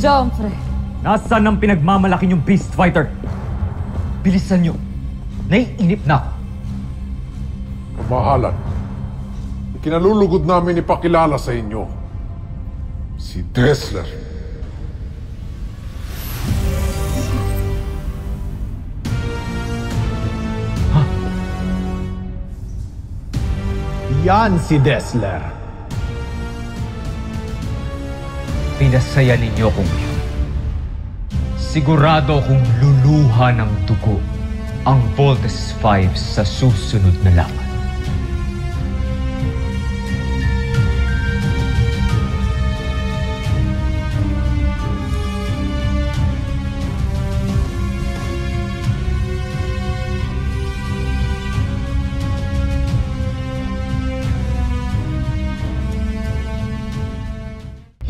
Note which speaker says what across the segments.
Speaker 1: Jompre.
Speaker 2: Nasaan ang pinagmamalaki niyong Beast Fighter? Bilisan niyo. Naiinip na ako.
Speaker 3: Kamahalan, ikinalulugod namin ipakilala sa inyo si Dessler.
Speaker 4: Yan si Dessler.
Speaker 2: Pinasaya ninyo kong yun. Sigurado kong luluha ng dugo ang Voltes 5 sa susunod na laban.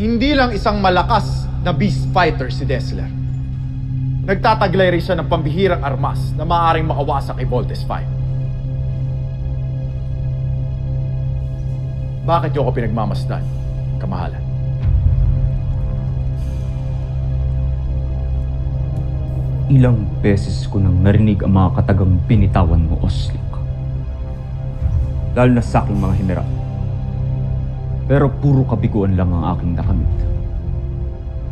Speaker 4: Hindi lang isang malakas na beast fighter si Dessler. Nagtataglay rin siya ng pambihirang armas na maaaring makawasak kay Voltes 5. Bakit niyo ako pinagmamasdan, kamahalan?
Speaker 2: Ilang beses ko nang narinig ang mga katagang binitawan mo, Oslak. Lalo na sa aking mga general. Pero puro kabiguan lang ang aking nakamit.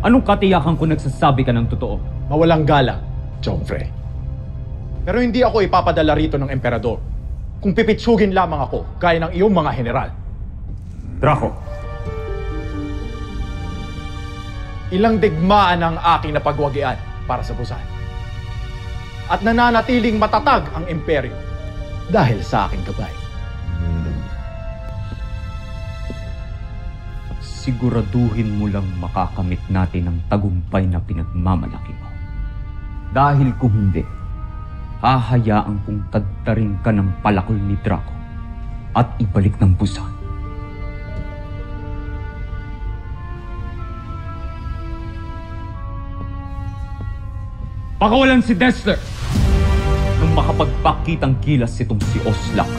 Speaker 2: Anong katiyakan ko nagsasabi ka ng totoo?
Speaker 4: Mawalang galang, Jompre. Pero hindi ako ipapadala rito ng emperador kung pipitsugin lamang ako gaya ng iyong mga general.
Speaker 2: Draco.
Speaker 4: Ilang digmaan ang aking napagwagian para sa Busan. At nananatiling matatag ang imperyo dahil sa aking gabay.
Speaker 2: Siguraduhin mo lang makakamit natin ang tagumpay na pinagmamalaki mo. Dahil kung hindi, hahayaan kong tadtarin ka ng palakol ni Draco at ibalik ng Busan. Pakawalan si Dessler nung makapagpakitang kilas itong si Oslak.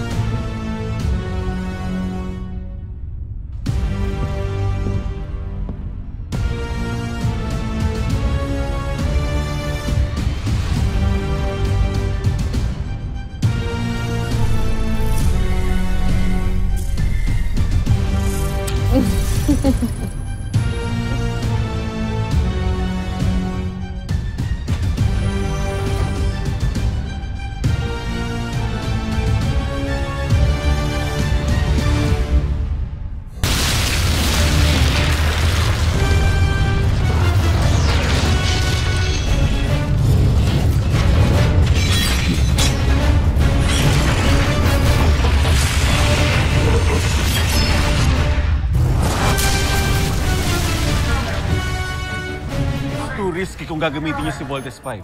Speaker 5: Risky kung gagamitin niyo si Voltes 5.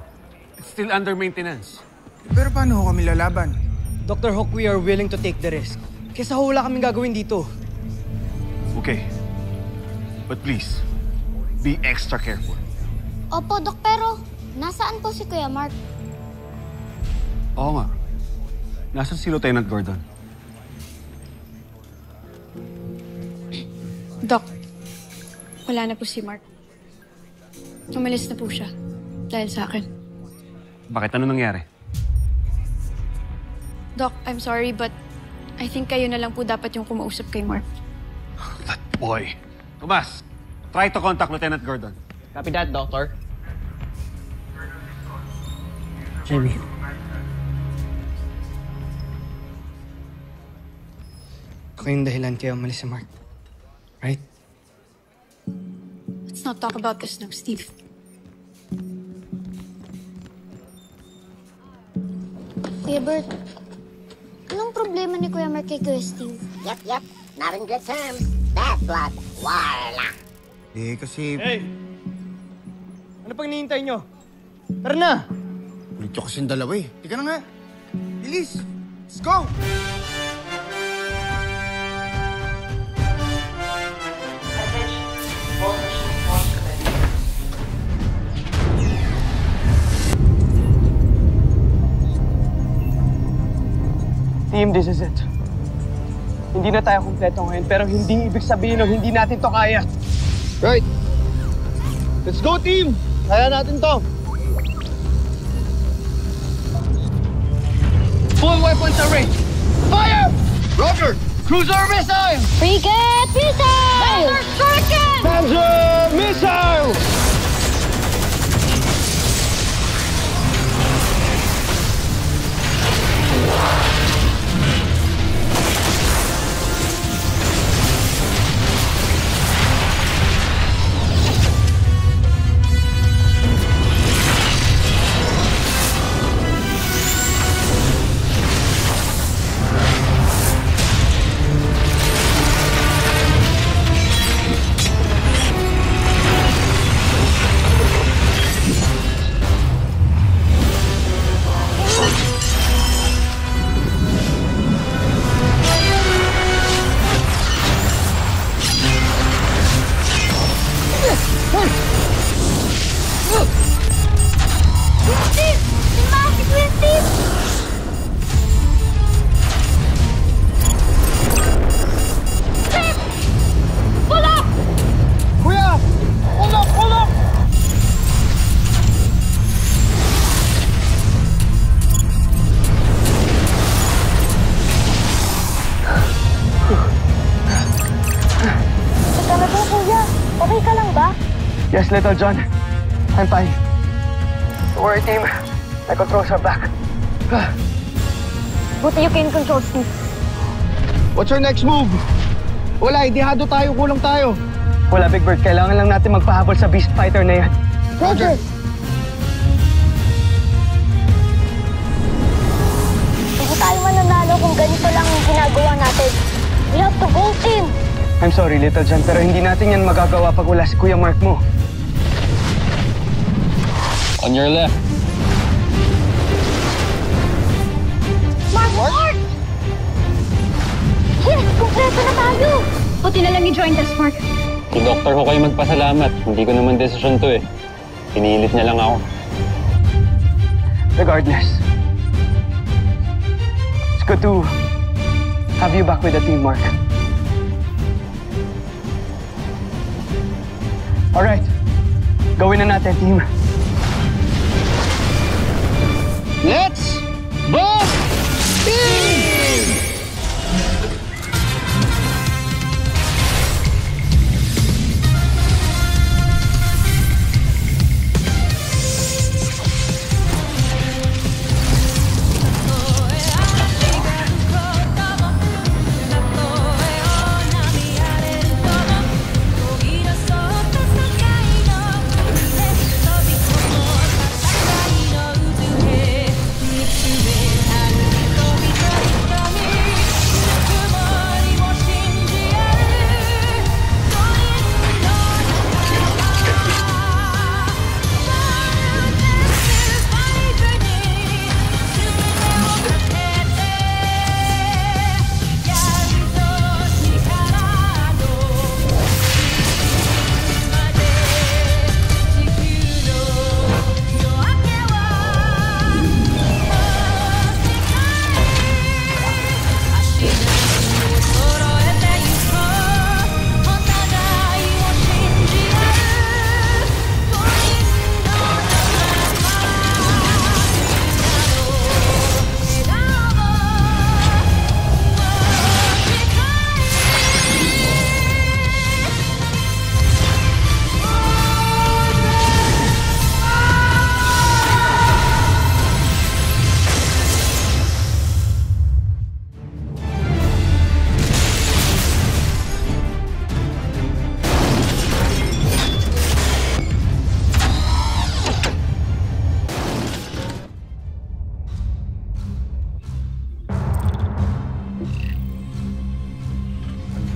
Speaker 5: It's still under maintenance.
Speaker 6: Pero paano ho kami lalaban?
Speaker 7: Dr. Hawk, we are willing to take the risk. Kesa wala kaming gagawin dito.
Speaker 5: Okay. But please, be extra careful.
Speaker 8: Opo, Dok, pero nasaan po si Kuya Mark?
Speaker 5: Oo nga. Nasaan si Lieutenant Gordon?
Speaker 9: Doc, wala na po si Mark. Umalis na po siya. Dahil sa akin.
Speaker 5: Bakit? Ano nangyari?
Speaker 9: Doc, I'm sorry but I think kayo na lang po dapat yung kumausap kay Mark.
Speaker 5: That boy. Tomas, try to contact Lieutenant Gordon.
Speaker 7: Copy that, Doctor. Jamie. Ako yung dahilan kaya umalis si Mark. Right?
Speaker 9: Let's not talk about this now, Steve.
Speaker 8: Kuya Bert, anong problema ni Kuya Mark kay Kuya Steve?
Speaker 10: Yep. Not in good terms. Bad blood. Wala.
Speaker 6: Kasi...
Speaker 7: Hey! Ano pang hinihintay nyo? Tara na!
Speaker 6: Ulit ko kasing dalawa eh. Tika na nga. Bilis! Let's go!
Speaker 7: Team, this is it. Hindi na tayo kumpleto ngayon, pero hindi ibig sabihin na hindi natin to kaya.
Speaker 6: Right. Let's go, team! Kaya natin to! Full weapons are ready! Fire! Roger! Cruiser missile!
Speaker 8: Frigate missile! Shuriken!
Speaker 6: Panzer missile! Yes, Little John. I'm fine. Don't worry, team. My controls are back.
Speaker 8: Buti you can control Steve.
Speaker 6: What's our next move? Wala, idihado tayo. Kulang tayo.
Speaker 7: Wala, Big Bird. Kailangan lang natin magpahabol sa Beast Fighter na yan.
Speaker 6: Roger!
Speaker 8: Hindi tayo mananalo kung ganito lang yung ginagawa natin. We have to go, team!
Speaker 7: I'm sorry, Little John, pero hindi natin yan magagawa pag wala si Kuya Mark mo.
Speaker 5: On your left.
Speaker 8: Mark! Yes! Kompleto na tayo!
Speaker 9: Buti na lang i-join us, Mark.
Speaker 5: Si Doktor ko kayo magpasalamat. Hindi ko naman desisyon to eh. Pinilit niya lang ako.
Speaker 7: Regardless, it's good to have you back with the team, Mark. Alright, gawin na natin, team.
Speaker 6: Let's go! Team!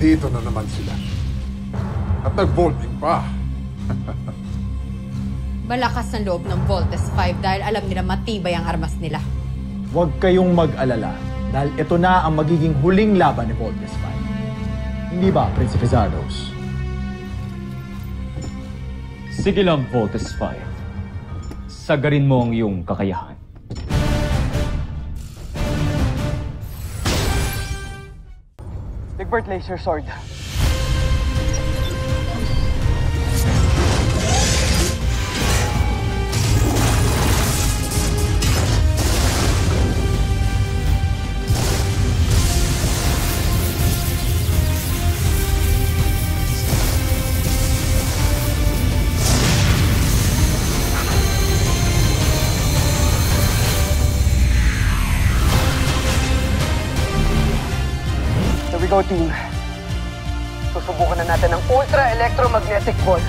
Speaker 3: Dito na naman sila. At nag-vaulting pa.
Speaker 1: Malakas ang loob ng Voltes 5 dahil alam nila matibay ang armas nila.
Speaker 4: Huwag kayong mag-alala dahil ito na ang magiging huling laban ni Voltes 5. Hindi ba, Prinsipe Zardos?
Speaker 2: Sige lang, Voltes 5. Sagarin mo ang iyong kakayahan.
Speaker 7: Bigbert Laser Sword.
Speaker 6: go, team. Susubukan na natin ang Ultra Electromagnetic Ball.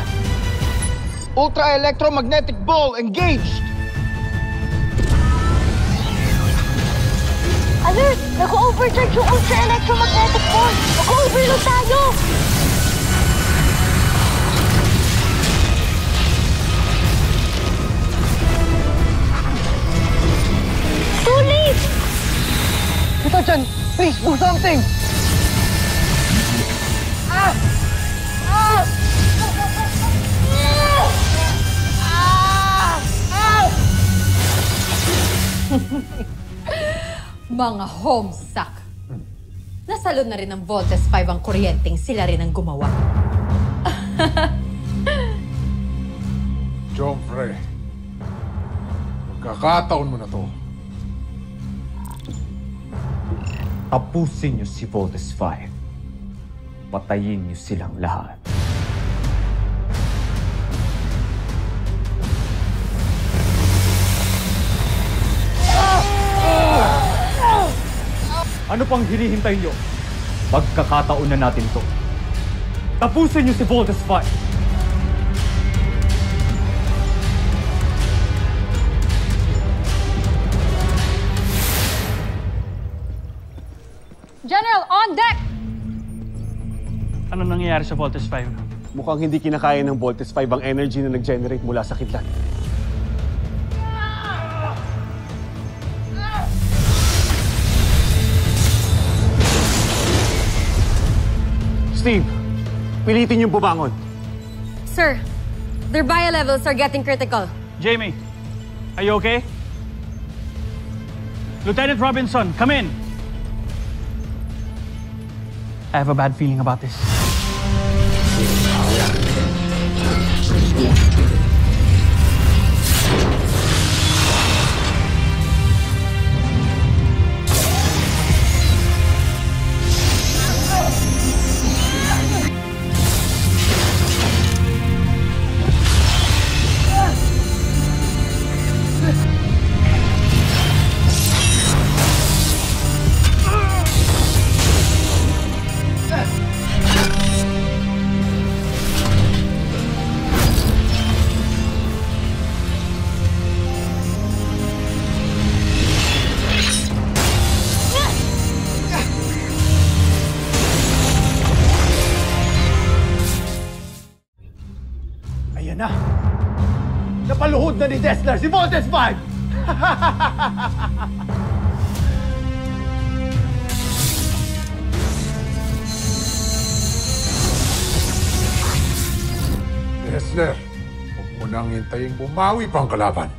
Speaker 7: Ultra Electromagnetic Ball engaged!
Speaker 8: Alert! Nag-overcharge yung Ultra Electromagnetic Ball! Mag-overload tayo! Too late!
Speaker 6: Ito-chan, please do something! Ah! Ah!
Speaker 1: Mga homesuck. Nasalod na rin ng Voltes 5 ang kuryenteng sila rin ang gumawa.
Speaker 3: Joffrey, magkakataon mo na to.
Speaker 2: Tapusin niyo si Voltes 5. Patayin niyo silang lahat. Ano pang hinihintay niyo? Pagkakataon na natin to. Tapusin niyo si Voltes 5.
Speaker 9: General, on deck!
Speaker 11: Ano nangyayari sa Voltes 5?
Speaker 5: Mukhang hindi kinakaya ng Voltes 5 ang energy na nag-generate mula sa kidlat. Steve, pilitin yung bumangon.
Speaker 9: Sir, their bio levels are getting critical.
Speaker 11: Jamie, are you okay? Lieutenant Robinson, come in. I have a bad feeling about this.
Speaker 4: Ayan na. Napaluhod na ni Dessler si Voltes 5!
Speaker 3: Dessler, huwag mo nang hintayin bumawi pang kalaban.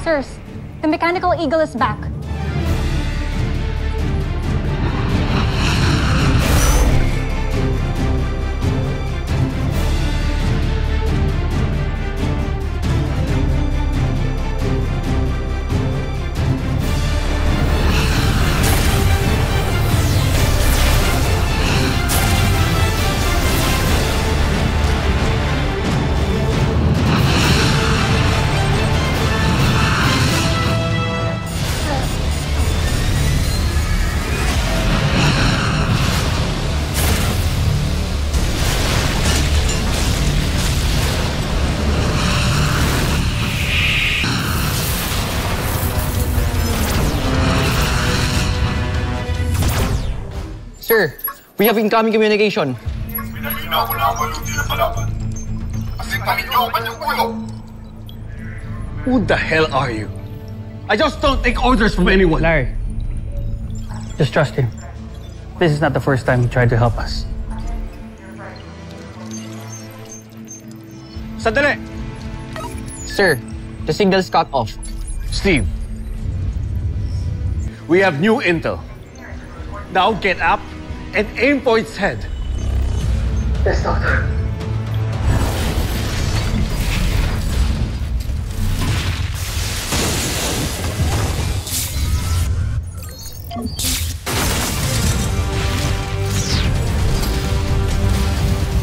Speaker 9: Sirs, the mechanical eagle is back.
Speaker 6: Sir, we have incoming communication.
Speaker 5: Who the hell are you? I just don't take orders from anyone.
Speaker 11: Larry, just trust him. This is not the first time he tried to help us.
Speaker 5: Sandali!
Speaker 6: Sir, the signal's cut off.
Speaker 5: Steve, we have new intel. Now get up and aim for its head.
Speaker 6: Yes, Doctor.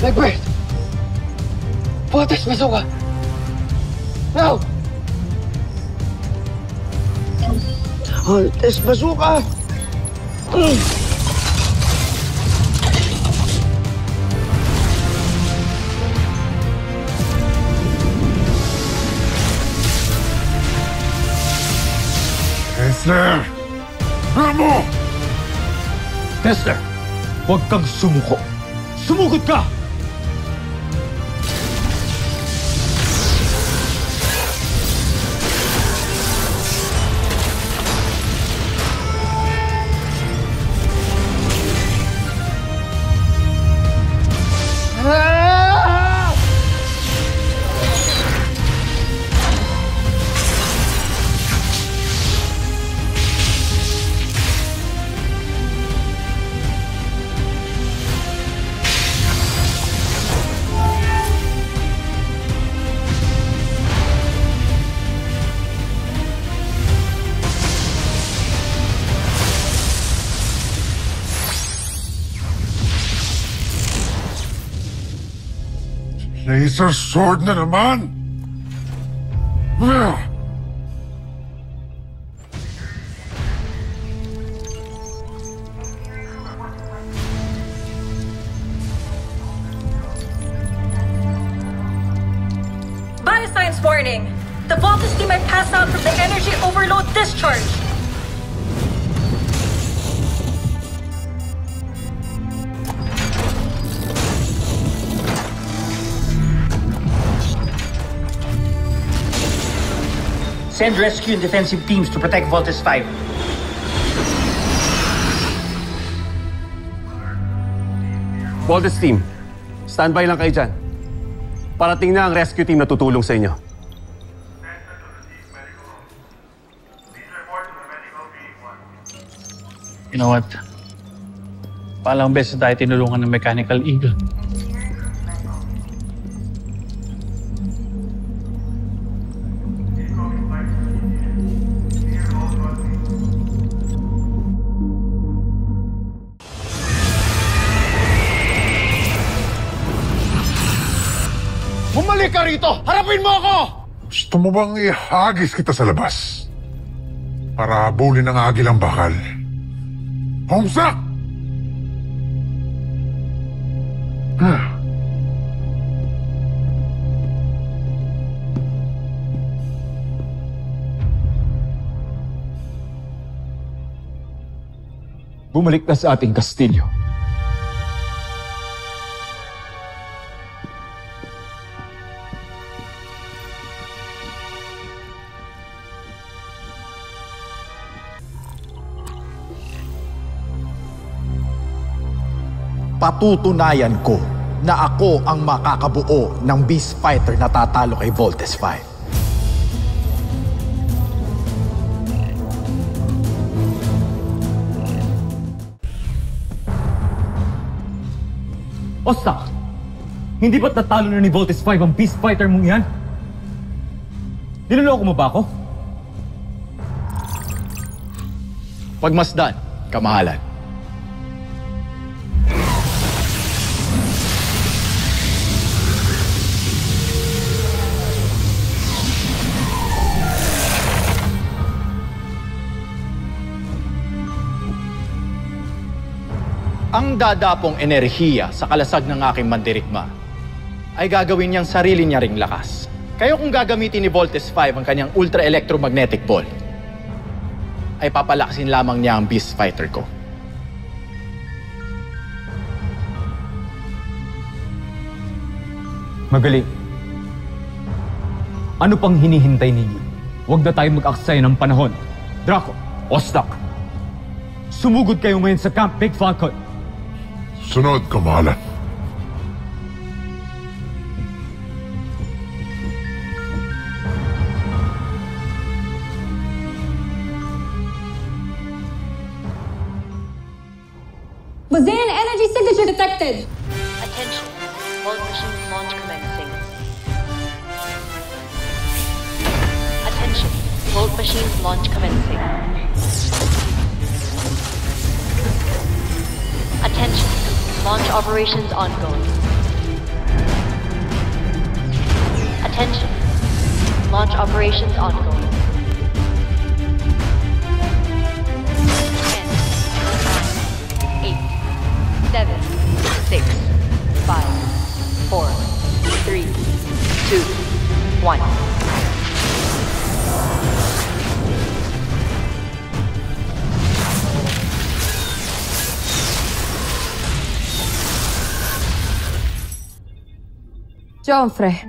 Speaker 6: Blackbird! Voltes Bazooka! Now! Voltes Bazooka!
Speaker 3: Kessler! Ramo!
Speaker 4: Kessler, huwag kang sumuko. Sumugod ka!
Speaker 3: Laser sword na naman!
Speaker 12: Bioscience warning! The Voltes team might pass out from the energy overload discharge!
Speaker 11: Send rescue and defensive teams to protect Voltes 5.
Speaker 5: Voltes team, standby lang kayo dyan. Parating na ang rescue team na tutulong sa inyo.
Speaker 11: You know what? Palang beses tayo tinulungan ng Mechanical Eagle.
Speaker 4: Bumalik ka rito! Harapin mo ako!
Speaker 3: Gusto mo bang ihagis kita sa labas? Para habulin ang agilang bakal? Homestuck!
Speaker 2: Bumalik na sa ating kastilyo.
Speaker 4: Patutunayan ko na ako ang makakabuo ng Beast Fighter na tatalo kay Voltes 5.
Speaker 2: Ostak! Hindi ba't natalo na ni Voltes 5 ang Beast Fighter mong yan? Niloloko mo ba ako?
Speaker 4: Pagmasdan, kamahalan. Ang dadapong enerhiya sa kalasag ng aking mandirigma ay gagawin niyang sarili niya ring lakas. Kayo kung gagamitin ni Voltes 5 ang kanyang ultra-electromagnetic ball, ay papalakasin lamang niya ang Beast Fighter ko.
Speaker 2: Magaling. Ano pang hinihintay ninyo? Huwag na tayo mag-aksaya ng panahon. Draco, Ostak, sumugod kayo ngayon sa Camp Big Falcon.
Speaker 3: Sunod, kamahalan.
Speaker 9: Bazean energy signature detected!
Speaker 13: Attention. Vault machine launch commencing. Attention. Vault machine launch commencing. Attention. Launch operations ongoing. Attention. Launch operations ongoing. 10, 9, 8, 7, 6, 5, 4, 3, 2, 1.
Speaker 1: Jomfre,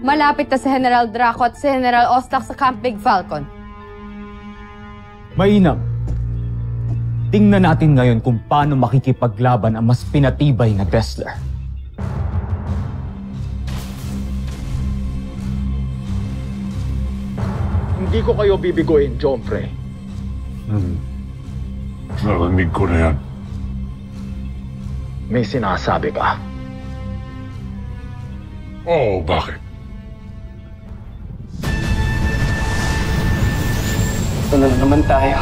Speaker 1: malapit na si General Draco at si General Ostak sa Camp Big Falcon.
Speaker 2: Mainam. Tingnan natin ngayon kung paano makikipaglaban ang mas pinatibay na Dessler.
Speaker 4: Hindi ko kayo bibiguin, Jomfre.
Speaker 3: Narinig ko na yan.
Speaker 4: May sinasabi ka.
Speaker 3: Oh, bakit?
Speaker 6: Ito na naman tayo.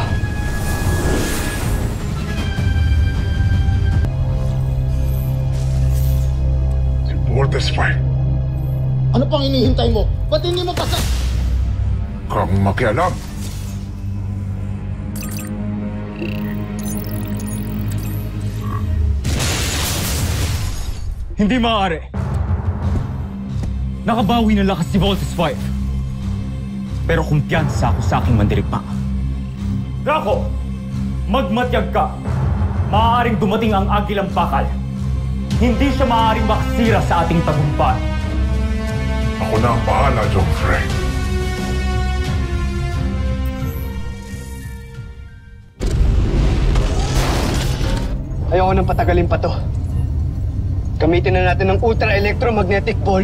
Speaker 3: Si Voltes 5.
Speaker 14: Ano pang inihintay mo? Ba't hindi mo pasa...
Speaker 3: Kang makialam.
Speaker 2: Hindi maaari. Nakabawi ng lakas si Voltes 5. Pero kumpiyansa ako sa aking mandirigma. Draco! Magmatyag ka! Maaaring dumating ang Agilang Bakal. Hindi siya maaaring makasira sa ating tagumpay.
Speaker 3: Ako na ang bahala, Jomfre.
Speaker 6: Ayoko nang patagalin pa to. Gamitin na natin ang ultra-electromagnetic ball.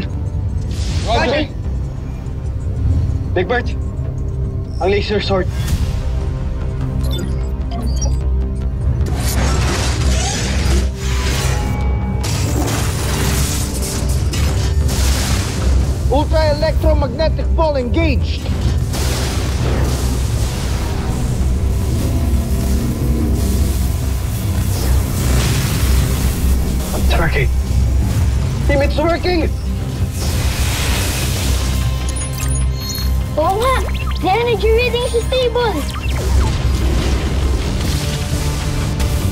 Speaker 6: Roger! Big Bert, ang laser sword.
Speaker 14: Ultra-electromagnetic ball engaged!
Speaker 6: It's working. Team, it's working!
Speaker 8: Oo nga! The energy reading is stable!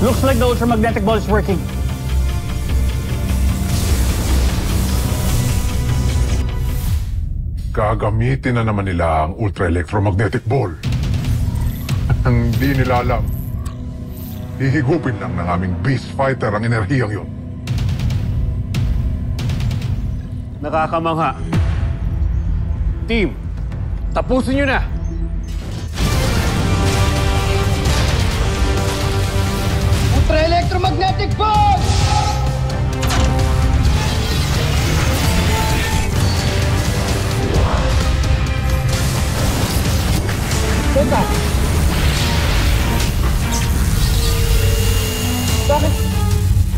Speaker 11: Looks like the ultramagnetic ball is working.
Speaker 3: Gagamitin na naman nila ang ultra-electromagnetic ball. Ang di nila alam, hihigupin lang ng aming beast fighter ang enerhiyang yun.
Speaker 5: Nakakamangha. Team, tapusin nyo na!
Speaker 14: Ultra-electromagnetic ball! Teka!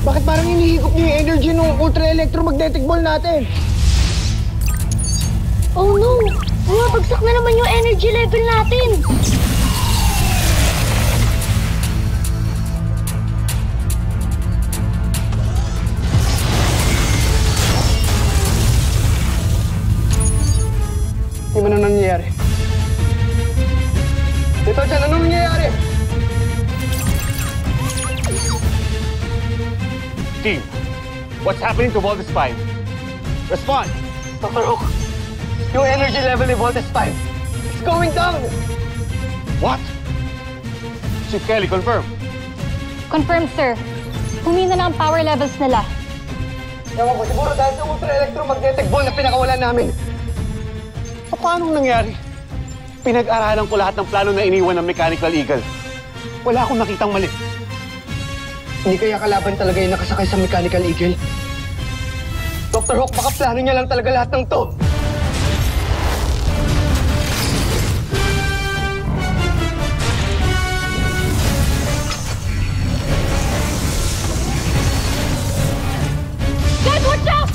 Speaker 14: Bakit parang hinihigop niyo yung energy ng ultra-electromagnetic ball natin?
Speaker 8: Oh no! Bumabagsak na naman yung energy level natin!
Speaker 6: Di ba na nangyayari? Dito dyan, anong nangyayari?
Speaker 5: Team, what's happening to Voltes 5? Respond!
Speaker 6: Dr. Hook, yung energy level ni Voltes 5, it's going down!
Speaker 5: What? Chief Kelly, confirm.
Speaker 9: Confirmed, sir. Humina na ang power levels nila.
Speaker 6: Ewan ko, siguro dahil sa ultra-electromagnetic ball na pinakawalan namin.
Speaker 5: Paano nangyari? Pinag-aralan ko lahat ng plano na iniwan ng Mechanical Eagle. Wala akong nakitang mali.
Speaker 6: Hindi kaya kalaban talaga yung nakasakay sa Mechanical Eagle? Dr. Hawk, baka plano niya lang talaga lahat ng to.
Speaker 8: Guys, watch out!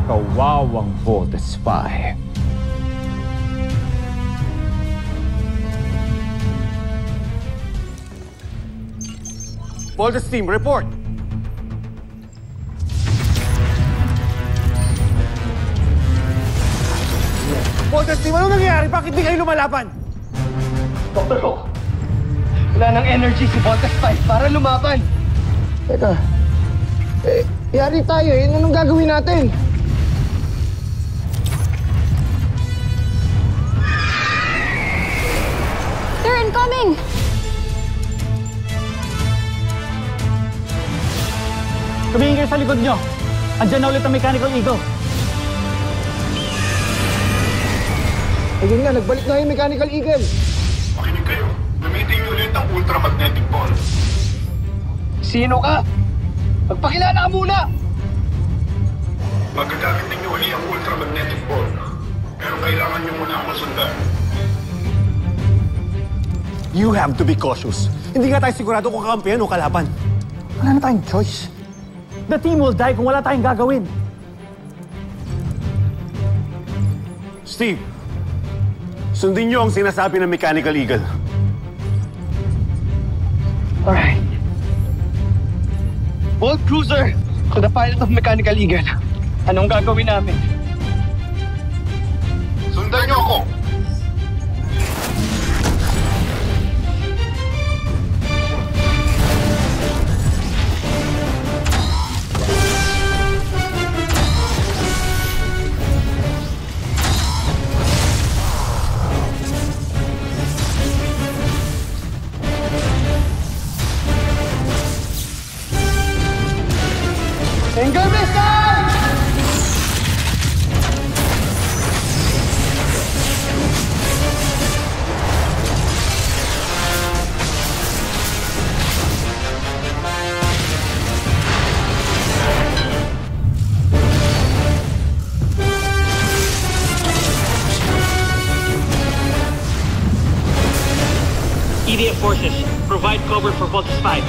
Speaker 2: Kawawang Voltes 5.
Speaker 5: Voltes team, report! Voltes team, ano nangyayari? Bakit di kayo lumalaban?
Speaker 6: Dr. Ho, wala nang energy si Voltes 5 para lumaban. Teka, yari tayo eh. Anong gagawin natin?
Speaker 9: They're incoming!
Speaker 11: Tumingin kayo sa likod nyo. Andyan na ulit ang Mechanical Eagle.
Speaker 14: Ayun nga, nagbalik na yung Mechanical Eagle.
Speaker 3: Makinig kayo. Gamitin niyo ulit ang ultramagnetic ball.
Speaker 6: Sino ka? Magpakilala ka muna!
Speaker 3: Magagamit ninyo ulit ang ultramagnetic ball. Pero kailangan niyo muna akong sundan.
Speaker 5: You have to be cautious. Hindi nga tayo sigurado kung kakampihan o kalaban. Wala na tayong choice.
Speaker 11: The team will die kung wala tayong gagawin.
Speaker 5: Steve, sundin niyo ang sinasabi ng Mechanical Eagle.
Speaker 6: Alright. Bolt Cruiser, to the pilot of Mechanical Eagle. Anong gagawin namin?
Speaker 3: Sundan niyo ako!
Speaker 6: Single missile!
Speaker 11: EDF forces, provide cover for Voltes 5.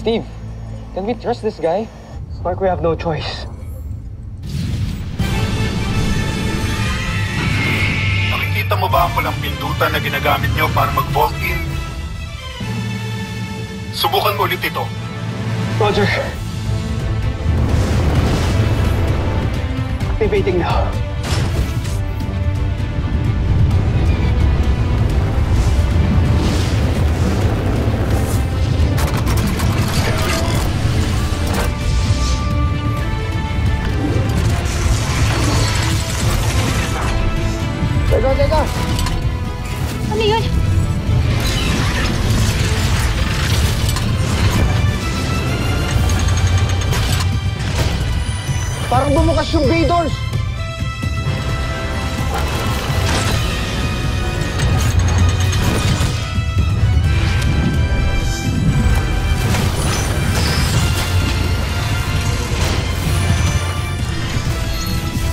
Speaker 6: Steve, can we trust this guy? Spark, we have no choice.
Speaker 3: Nakikita mo ba ang palang pindutan na ginagamit niyo para mag-vault in? Subukan mo ulit ito.
Speaker 6: Roger. Activating now.
Speaker 14: Teka.
Speaker 8: Ano yun?
Speaker 14: Parang bumukas yung bay doors.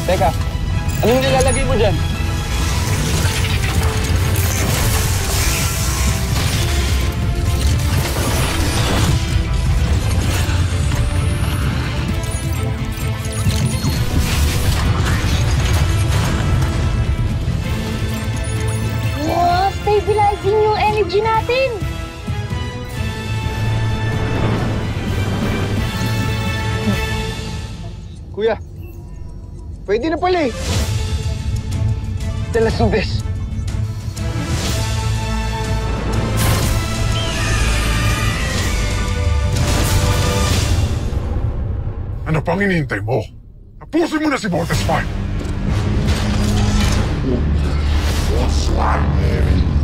Speaker 6: Teka, anong nilalagay mo dyan?
Speaker 8: Stabilizing yung energy natin.
Speaker 14: Kuya, pwede na pala eh.
Speaker 6: Let's do this.
Speaker 3: Ano pang hinihintay mo? Tapusin mo na si Voltes 5!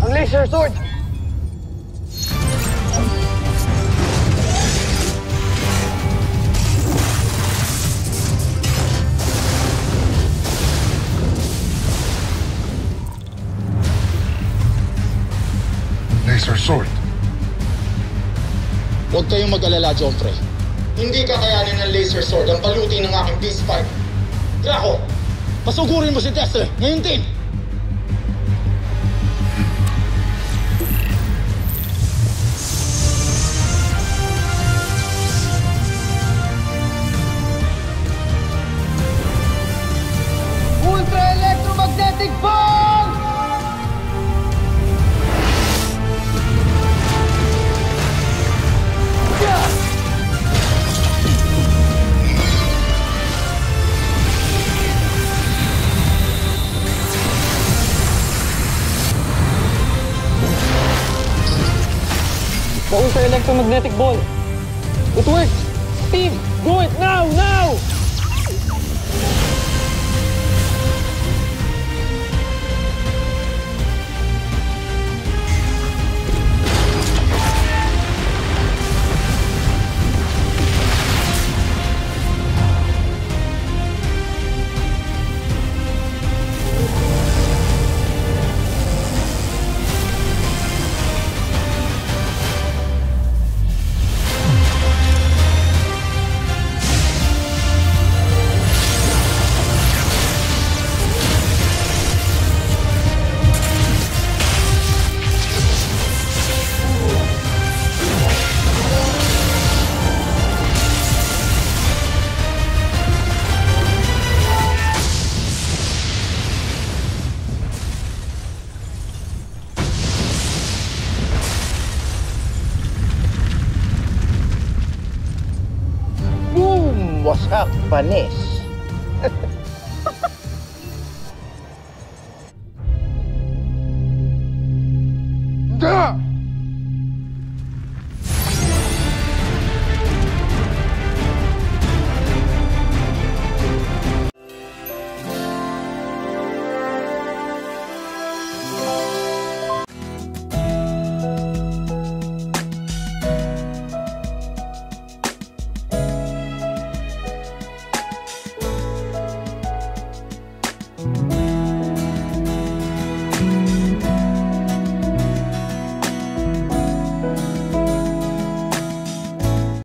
Speaker 14: Ang laser sword!
Speaker 3: Laser sword?
Speaker 4: Huwag kayong mag-alala, Joffrey. Hindi kakayanin ng laser sword ang baluti ng aking Beast 5. Draco, pasugurin mo si Dexter ngayon din!
Speaker 14: Ultra Electromagnetic Ball!
Speaker 6: The Ultra Electromagnetic Ball. It works! Steve, do it now! Now!
Speaker 14: Wasak panis.